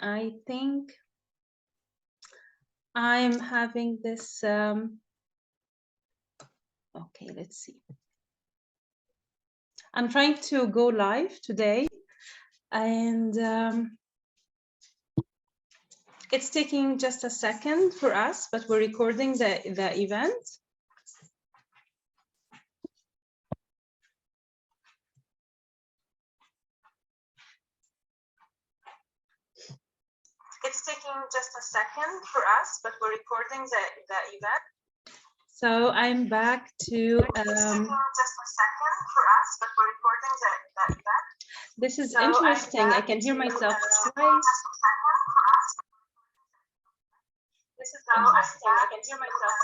I think I'm having this. Okay, let's see. I'm trying to go live today, and it's taking just a second for us, but we're recording the event. It's taking just a second for us, but we're recording the event. So I'm back to. It's taking just a second for us, but we're recording the event. This is so interesting. I can hear myself twice. This is interesting. I can hear myself.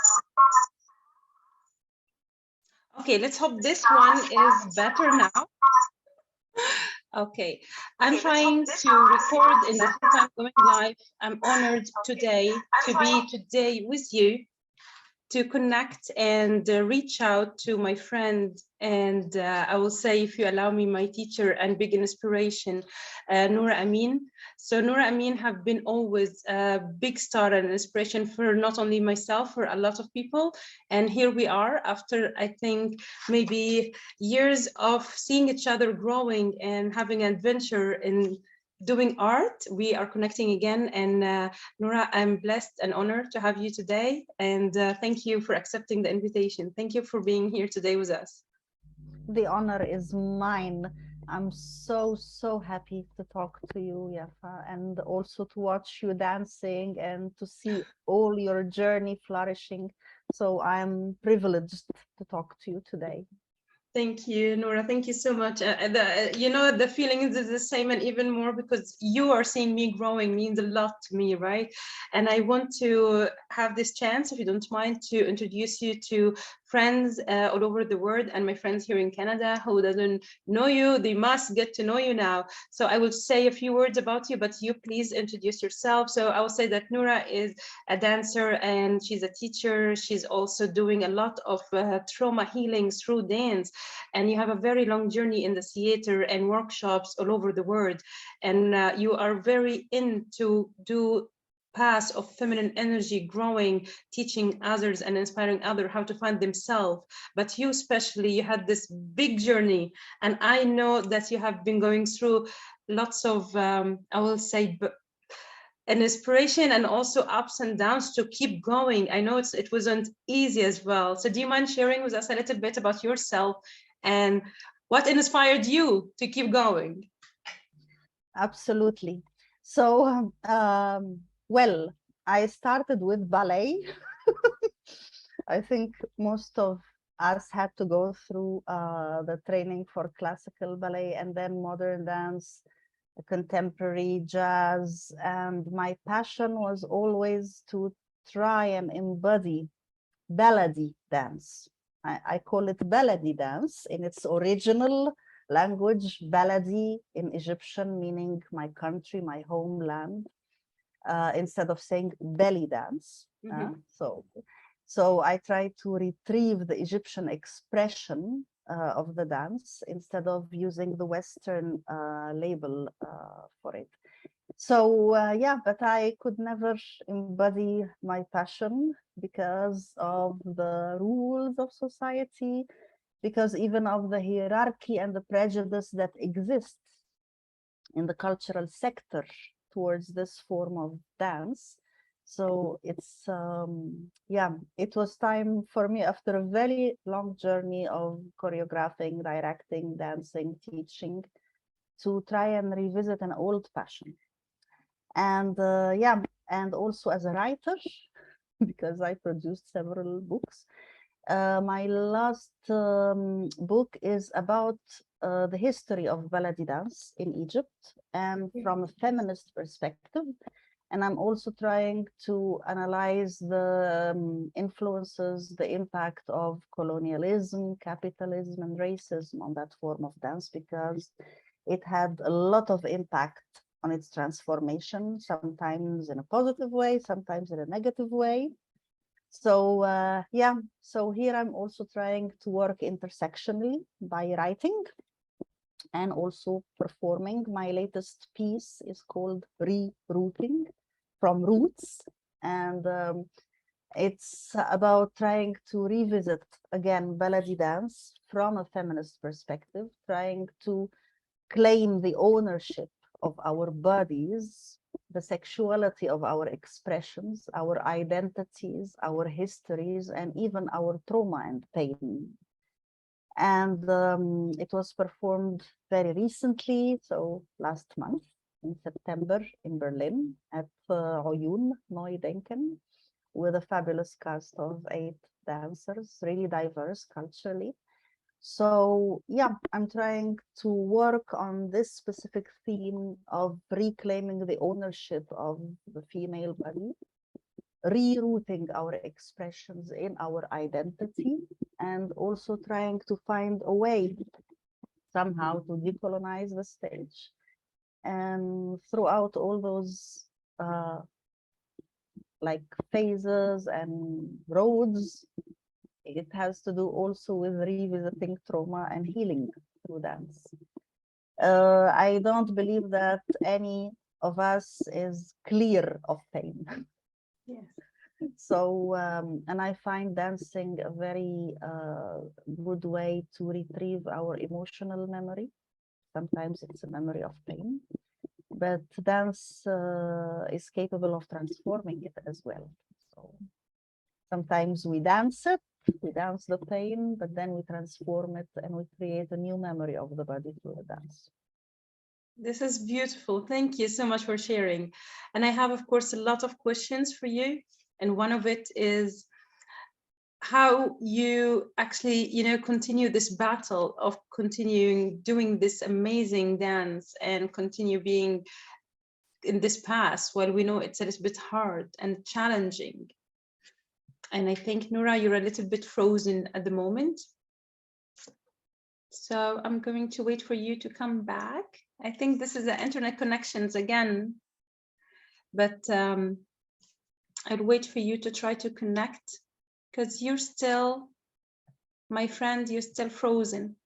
Okay, let's hope this one is better now. Okay, I'm trying to record in the same time going live. I'm honored today to be today with you, to connect and reach out to my friend, and I will say, if you allow me, my teacher and big inspiration, Nora Amin. So Nora Amin have been always a big star and inspiration for not only myself, for a lot of people. And here we are after, I think, maybe years of seeing each other growing and having an adventure in doing art. We are connecting again, and Nora, I'm blessed and honored to have you today, and thank you for accepting the invitation. Thank you for being here today with us. The honor is mine. I'm so happy to talk to you, Yafa, and also to watch you dancing and to see all your journey flourishing. So I'm privileged to talk to you today. Thank you, Nora. Thank you so much. You know, the feeling is the same, and even more because you are seeing me growing means a lot to me, right? And I want to have this chance, if you don't mind, to introduce you to friends all over the world, and my friends here in Canada who doesn't know you, they must get to know you now. So I will say a few words about you, but you please introduce yourself. So I will say that Nora is a dancer and she's a teacher. She's also doing a lot of trauma healing through dance. And you have a very long journey in the theater and workshops all over the world. And you are very into do paths of feminine energy, growing, teaching others and inspiring others how to find themselves. But you especially, you had this big journey. And I know that you have been going through lots of, I will say, an inspiration and also ups and downs to keep going. I know it wasn't easy as well. So do you mind sharing with us a little bit about yourself and what inspired you to keep going? Absolutely. So, well, I started with ballet. I think most of us had to go through the training for classical ballet and then modern dance, contemporary jazz. And my passion was always to try and embody ballady dance. I call it ballady dance in its original language, ballady in Egyptian, meaning my country, my homeland, instead of saying belly dance. So I try to retrieve the Egyptian expression of the dance instead of using the Western label for it. So yeah, but I could never embody my passion because of the rules of society, because even of the hierarchy and the prejudice that exists in the cultural sector towards this form of dance. So it's, yeah, it was time for me after a very long journey of choreographing, directing, dancing, teaching, to try and revisit an old passion. And yeah, and also as a writer, because I produced several books. My last book is about the history of Baladi dance in Egypt and from a feminist perspective. And I'm also trying to analyze the influences, the impact of colonialism, capitalism, and racism on that form of dance, because it had a lot of impact on its transformation, sometimes in a positive way, sometimes in a negative way. So yeah, so here I'm also trying to work intersectionally by writing and also performing. My latest piece is called Rerouting, from roots, and it's about trying to revisit again Baladi dance from a feminist perspective, trying to claim the ownership of our bodies, the sexuality of our expressions, our identities, our histories, and even our trauma and pain. And it was performed very recently, so last month in September in Berlin at Uyun Neudenken, with a fabulous cast of 8 dancers, really diverse culturally. So yeah, I'm trying to work on this specific theme of reclaiming the ownership of the female body, rerouting our expressions in our identity, and also trying to find a way somehow to decolonize the stage. And throughout all those like phases and roads, it has to do also with revisiting trauma and healing through dance. I don't believe that any of us is clear of pain. Yes. So, and I find dancing a very good way to retrieve our emotional memory. Sometimes it's a memory of pain, but dance is capable of transforming it as well. So sometimes we dance the pain, but then we transform it and we create a new memory of the body through the dance. This is beautiful. Thank you so much for sharing. And I have, of course, a lot of questions for you. And one of it is how you actually, continue this battle of continuing doing this amazing dance and continue being in this path while we know it's a little bit hard and challenging. And I think, Nora, you're a little bit frozen at the moment. So I'm going to wait for you to come back. I think this is the internet connections again, but I'll wait for you to try to connect because you're still, my friend, you're still frozen.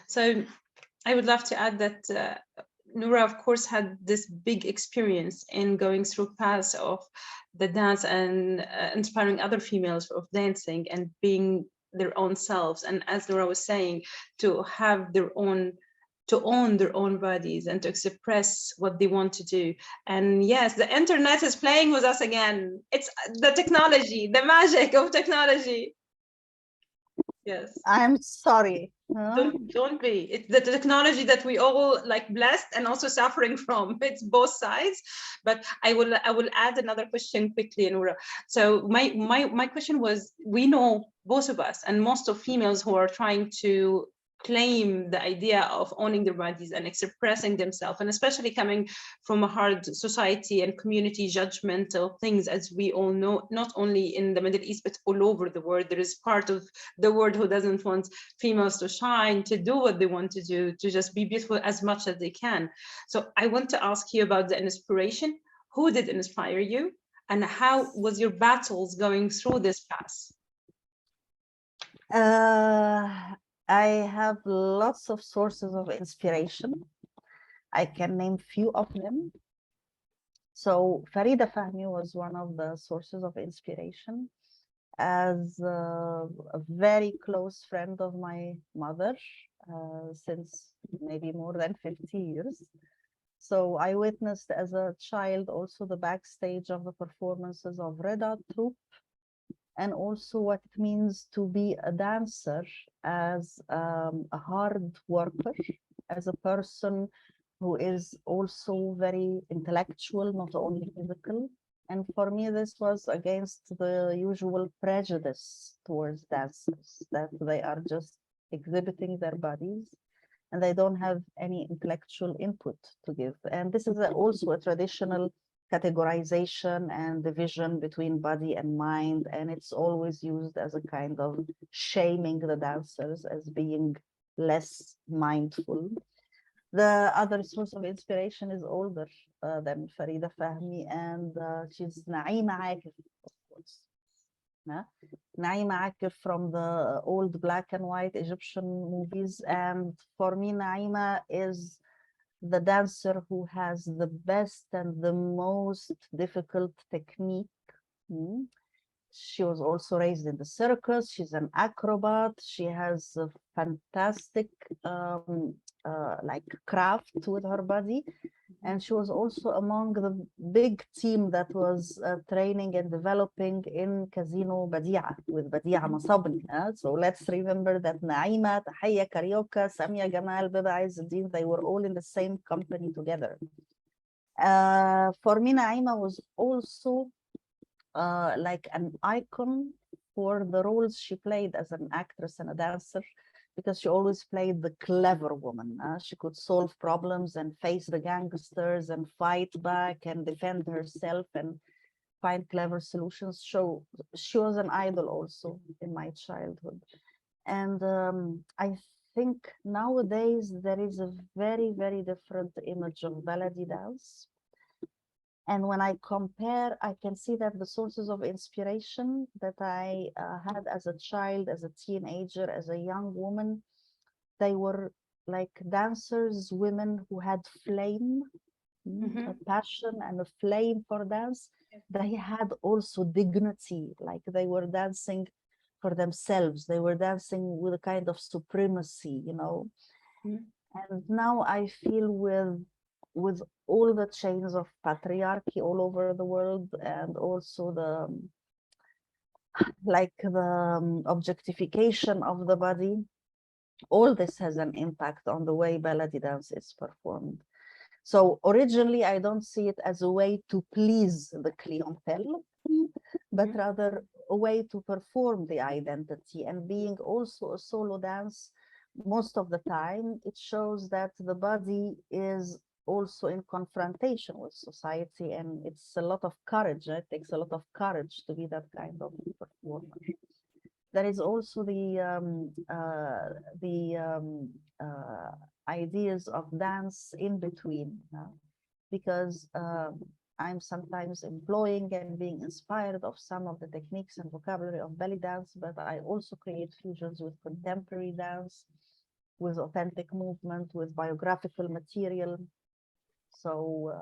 So I would love to add that Nora, of course, had this big experience in going through paths of the dance and inspiring other females of dancing and being their own selves. And as Nora was saying, to have their own, to own their own bodies and to express what they want to do. And yes, the internet is playing with us again. It's the technology, the magic of technology. Yes. I'm sorry. Don't be. It's the technology that we all like blessed and also suffering from. It's both sides. But I will add another question quickly, Nora. So my question was, we know both of us and most of females who are trying to claim the idea of owning their bodies and expressing themselves, and especially coming from a hard society and community judgmental things, as we all know, not only in the Middle East but all over the world. There is part of the world who doesn't want females to shine, to do what they want to do, to just be beautiful as much as they can. So I want to ask you about the inspiration. Who did inspire you, and how was your battles going through this path? I have lots of sources of inspiration. I can name few of them. So Farida Fahmi was one of the sources of inspiration, as a very close friend of my mother since maybe more than 50 years. So I witnessed as a child also the backstage of the performances of Reda troupe, and also what it means to be a dancer as a hard worker, as a person who is also very intellectual, not only physical. And for me, this was against the usual prejudice towards dancers, that they are just exhibiting their bodies and they don't have any intellectual input to give. And this is also a traditional categorization and division between body and mind, and it's always used as a kind of shaming the dancers as being less mindful. The other source of inspiration is older than Farida Fahmi, and she's Naima Akif, of course. Naima Akif from the old black and white Egyptian movies. And for me, Naima is the dancer who has the best and the most difficult technique. Mm. She was also raised in the circus. She's an acrobat. She has a fantastic like craft with her body. And she was also among the big team that was training and developing in Casino Badia with Badia Masabni. So let's remember that Naima, Tahia Karioka, Samia Gamal, Beba Izzuddin, they were all in the same company together. For me, Naima was also like an icon for the roles she played as an actress and a dancer, because she always played the clever woman. She could solve problems and face the gangsters and fight back and defend herself and find clever solutions. So she was an idol also in my childhood. And I think nowadays there is a very, very different image of ballet dance. And when I compare, I can see that the sources of inspiration that I had as a child, as a teenager, as a young woman, they were like dancers, women who had flame, a passion and a flame for dance. They had also dignity, like they were dancing for themselves. They were dancing with a kind of supremacy, you know. And now I feel with all the chains of patriarchy all over the world, and also the like the objectification of the body, all this has an impact on the way ballet dance is performed. So originally I don't see it as a way to please the clientele, but rather a way to perform the identity. And being also a solo dance, most of the time it shows that the body is also in confrontation with society, and it's a lot of courage. It takes a lot of courage to be that kind of performer. There is also the ideas of dance in between, because I'm sometimes employing and being inspired of some of the techniques and vocabulary of belly dance, but I also create fusions with contemporary dance, with authentic movement, with biographical material. So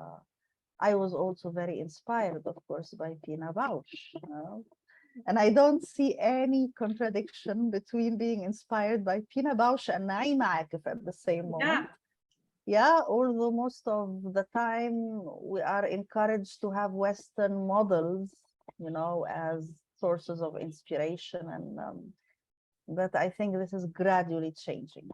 I was also very inspired, of course, by Pina Bausch. And I don't see any contradiction between being inspired by Pina Bausch and Naima Akif at the same moment. Yeah, although most of the time we are encouraged to have Western models, you know, as sources of inspiration, and but I think this is gradually changing.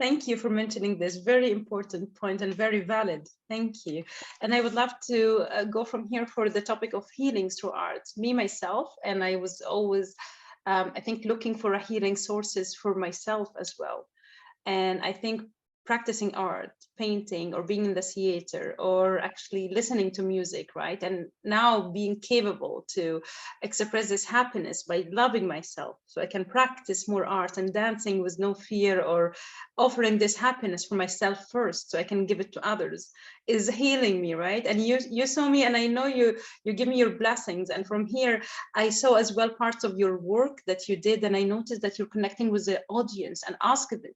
Thank you for mentioning this very important point and very valid. Thank you. And I would love to go from here for the topic of healing through art. Me, myself, and I was always, I think, looking for a healing sources for myself as well. And I think practicing art, painting, or being in the theater, or actually listening to music, right? And now being capable to express this happiness by loving myself, so I can practice more art and dancing with no fear, or offering this happiness for myself first, so I can give it to others, is healing me, right? And you saw me, and I know you give me your blessings. And from here, I saw as well parts of your work that you did, and I noticed that you're connecting with the audience and ask them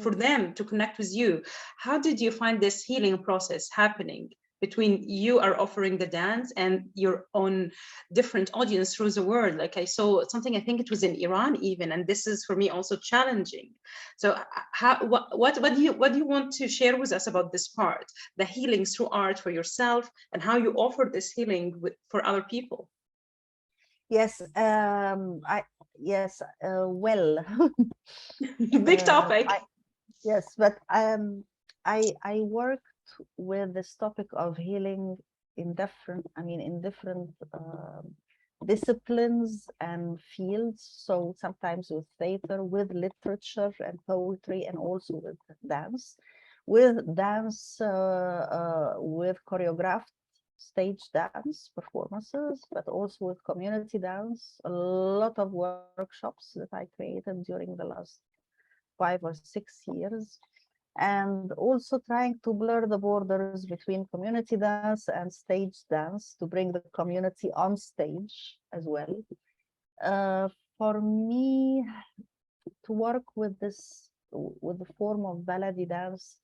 for them to connect with you. How did you find this healing process happening between you are offering the dance and your own different audience through the world? Like I saw something, I think it was in Iran even, and this is for me also challenging. So what do you want to share with us about this part, the healing through art for yourself, and how you offer this healing for other people? Yes, well, big topic. Yes, but I worked with this topic of healing in different, in different disciplines and fields. So sometimes with theater, with literature and poetry, and also with dance. With dance, with choreographed stage dance performances, but also with community dance. A lot of workshops that I created during the last 5 or 6 years, and also trying to blur the borders between community dance and stage dance to bring the community on stage as well. Uh, for me, to work with this, with the form of ballet dance,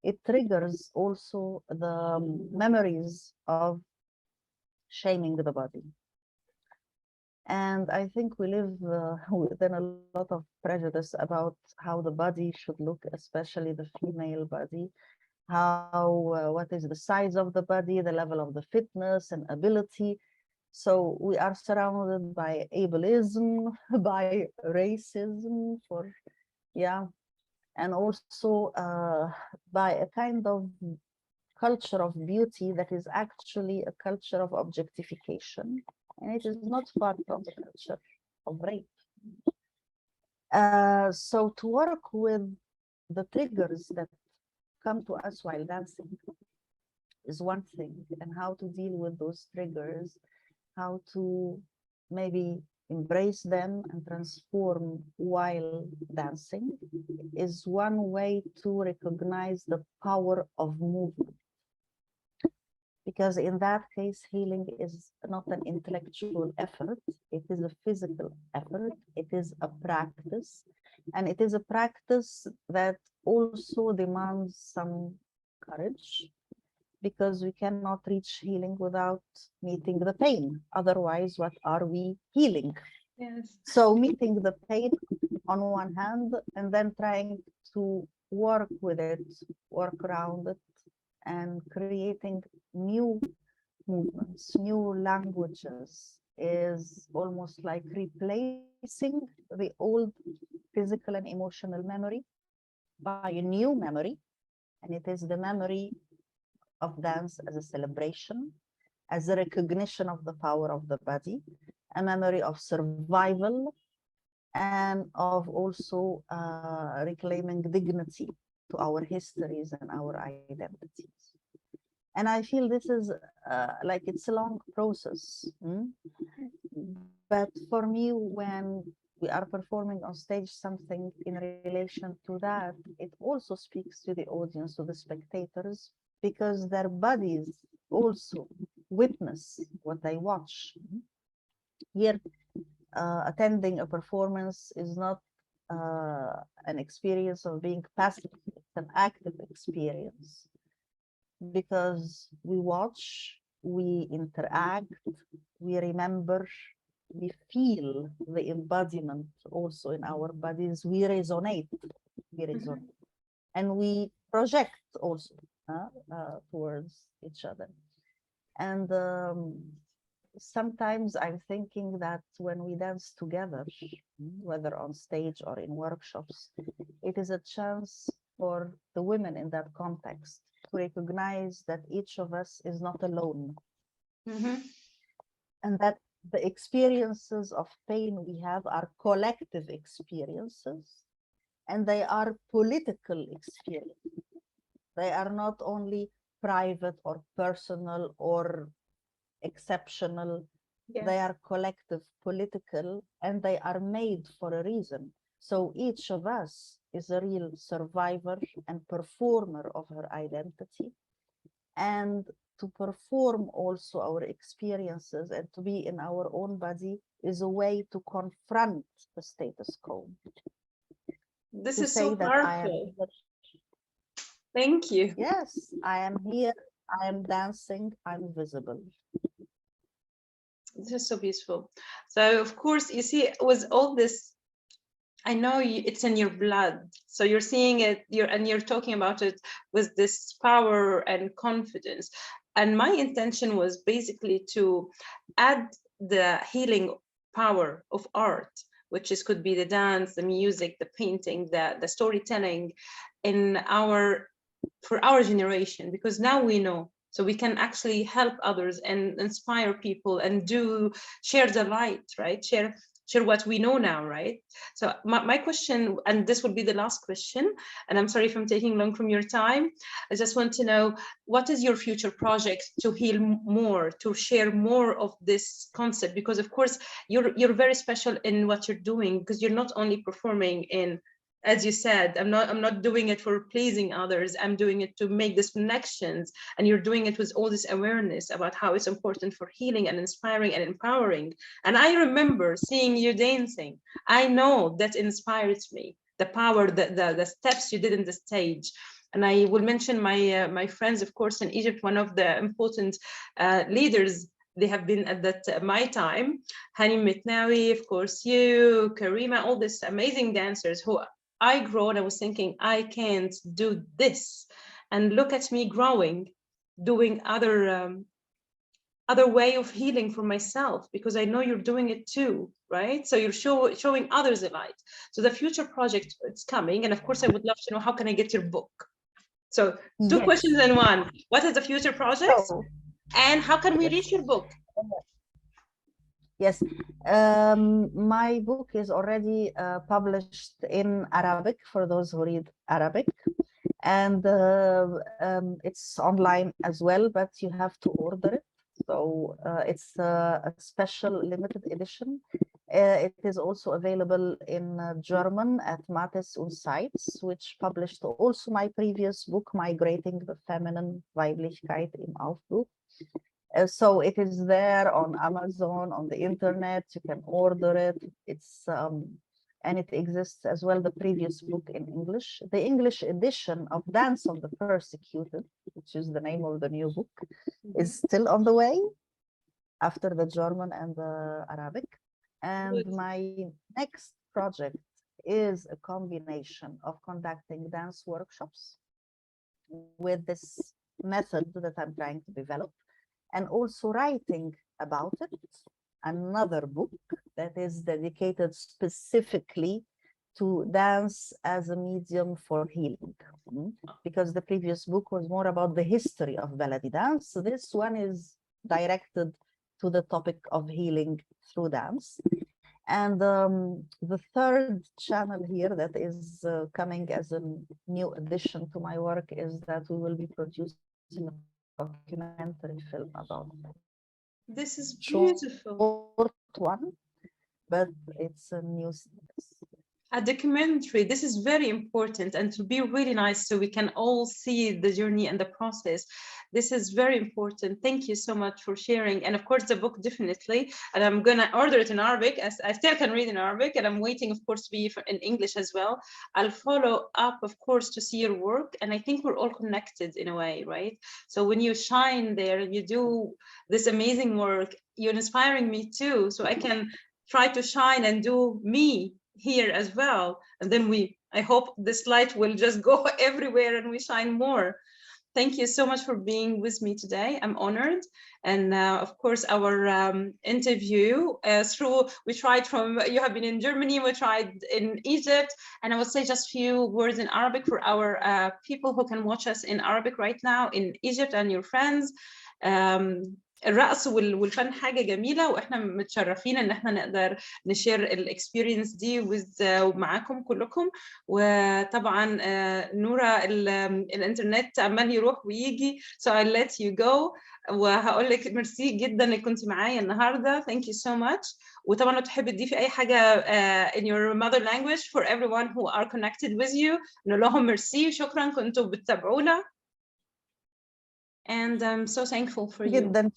it triggers also the memories of shaming the body. And I think we live within a lot of prejudice about how the body should look, especially the female body, what is the size of the body, the level of the fitness and ability. So we are surrounded by ableism, by racism, yeah, and also by a kind of culture of beauty that is actually a culture of objectification, and it is not far from the culture of rape. So to work with the triggers that come to us while dancing is one thing, and how to deal with those triggers, how to maybe embrace them and transform while dancing is one way to recognize the power of movement. Because in that case, healing is not an intellectual effort, it is a physical effort, it is a practice, and it is a practice that also demands some courage, because we cannot reach healing without meeting the pain. Otherwise, what are we healing? Yes. So meeting the pain on one hand, and then trying to work with it, work around it, and creating new movements, new languages is almost like replacing the old physical and emotional memory by a new memory. And it is the memory of dance as a celebration, as a recognition of the power of the body, a memory of survival, and of also reclaiming dignity to our histories and our identities. And I feel this is like it's a long process. But for me, when we are performing on stage something in relation to that, it also speaks to the audience, to the spectators, because their bodies also witness what they watch. Here, attending a performance is not an experience of being passive, it's an active experience, because we watch, we interact, we remember, we feel the embodiment also in our bodies, we resonate, and we project also towards each other. And sometimes I'm thinking that when we dance together, whether on stage or in workshops, it is a chance for the women in that context to recognize that each of us is not alone. And that the experiences of pain we have are collective experiences, and they are political experiences. They are not only private or personal or exceptional. Yes. They are collective, political, and they are made for a reason. So each of us is a real survivor and performer of her identity. And to perform also our experiences and to be in our own body is a way to confront the status quo. This is so powerful. Thank you. Yes, I am here, I am dancing, I'm visible. This is so beautiful. So of course, you see, with all this, I know it's in your blood. So you're seeing it, you're talking about it with this power and confidence. And my intention was basically to add the healing power of art, which could be the dance, the music, the painting, the storytelling for our generation, because now we know. So we can actually help others and inspire people and share the light, right? Share what we know now, right? So my question, and this will be the last question, and I'm sorry if I'm taking long from your time. I just want to know, what is your future project to heal more, to share more of this concept? Because of course, you're very special in what you're doing, because you're not only performing in as you said, I'm not doing it for pleasing others. I'm doing it to make these connections. And you're doing it with all this awareness about how it's important for healing and inspiring and empowering. And I remember seeing you dancing. I know that inspires me. The power, the steps you did in the stage. And I will mention my my friends, of course, in Egypt. One of the important leaders they have been at that my time, Hani Mitnawi, of course, you, Karima, all these amazing dancers who I grew and I was thinking, I can't do this. And look at me growing, doing other way of healing for myself, because I know you're doing it too, right? So you're showing others a light. So the future project, it's coming. And of course, I would love to know, how can I get your book? So two questions in one. What is the future project? And how can we reach your book? Yes, my book is already published in Arabic for those who read Arabic, and it's online as well, but you have to order it. So it's a special limited edition. It is also available in German at Mattes und Seitz, which published also my previous book, Migrating the Feminine Weiblichkeit im Aufbruch. So it is there on Amazon, on the internet. You can order it. It's and it exists as well, the previous book in English. The English edition of Dance of the Persecuted, which is the name of the new book, is still on the way after the German and the Arabic. And my next project is a combination of conducting dance workshops with this method that I'm trying to develop, and also writing about it, another book that is dedicated specifically to dance as a medium for healing. Because the previous book was more about the history of Baladi dance. So this one is directed to the topic of healing through dance. And the third channel here that is coming as a new addition to my work is that we will be producing a documentary film about it. This is beautiful. Short one, but it's a new series. A documentary. This is very important, and to be really nice so we can all see the journey and the process. This is very important. Thank you so much for sharing. And of course, the book definitely. And I'm gonna order it in Arabic, as I still can read in Arabic, and I'm waiting, of course, to be in English as well. I'll follow up, of course, to see your work. And I think we're all connected in a way, right? So when you shine there and you do this amazing work, you're inspiring me too. So I can try to shine and do me here as well. And then I hope this light will just go everywhere and we shine more. Thank you so much for being with me today. I'm honored. And of course, our interview we tried from, you have been in Germany, we tried in Egypt, and I will say just a few words in Arabic for our people who can watch us in Arabic right now in Egypt and your friends. الرقص والفن حاجة جميلة، واحنا متشرفين ان احنا نقدر نشير الاكسبيرينس دي معاكم كلكم. وطبعا نورا الانترنت عمال يروح ويجي، so I'll let you go. وهقول لك ميرسي جدا انك كنت معايا النهارده. Thank you so much. وطبعا لو تحبي تضيفي اي حاجة in your mother language for everyone who are connected with you، نقول لهم ميرسي، شكرا كنتوا بتتابعونا. And I'm so thankful for you. جدا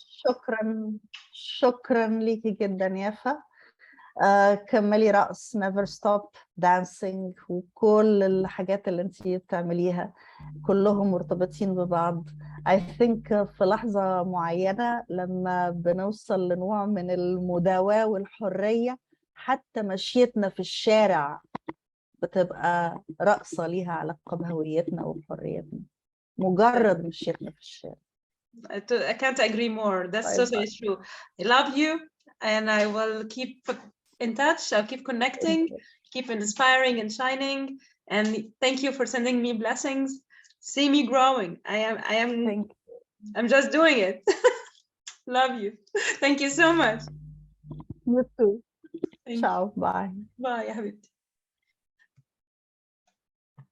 شكرا ليكي جدا يافا. كملي رقص، never stop dancing، وكل الحاجات اللي انتي بتعمليها كلهم مرتبطين ببعض. I think في لحظة معينة لما بنوصل لنوع من المداواة والحرية، حتى مشيتنا في الشارع بتبقى رقصة ليها علاقة بهويتنا وحريتنا، مجرد مشيتنا في الشارع. I can't agree more. That's totally true. I love you, and I will keep in touch. I'll keep connecting, keep inspiring and shining. And thank you for sending me blessings. See me growing. I'm just doing it. Love you. Thank you so much. You too. Ciao. Bye. Bye, ya حبيبتي.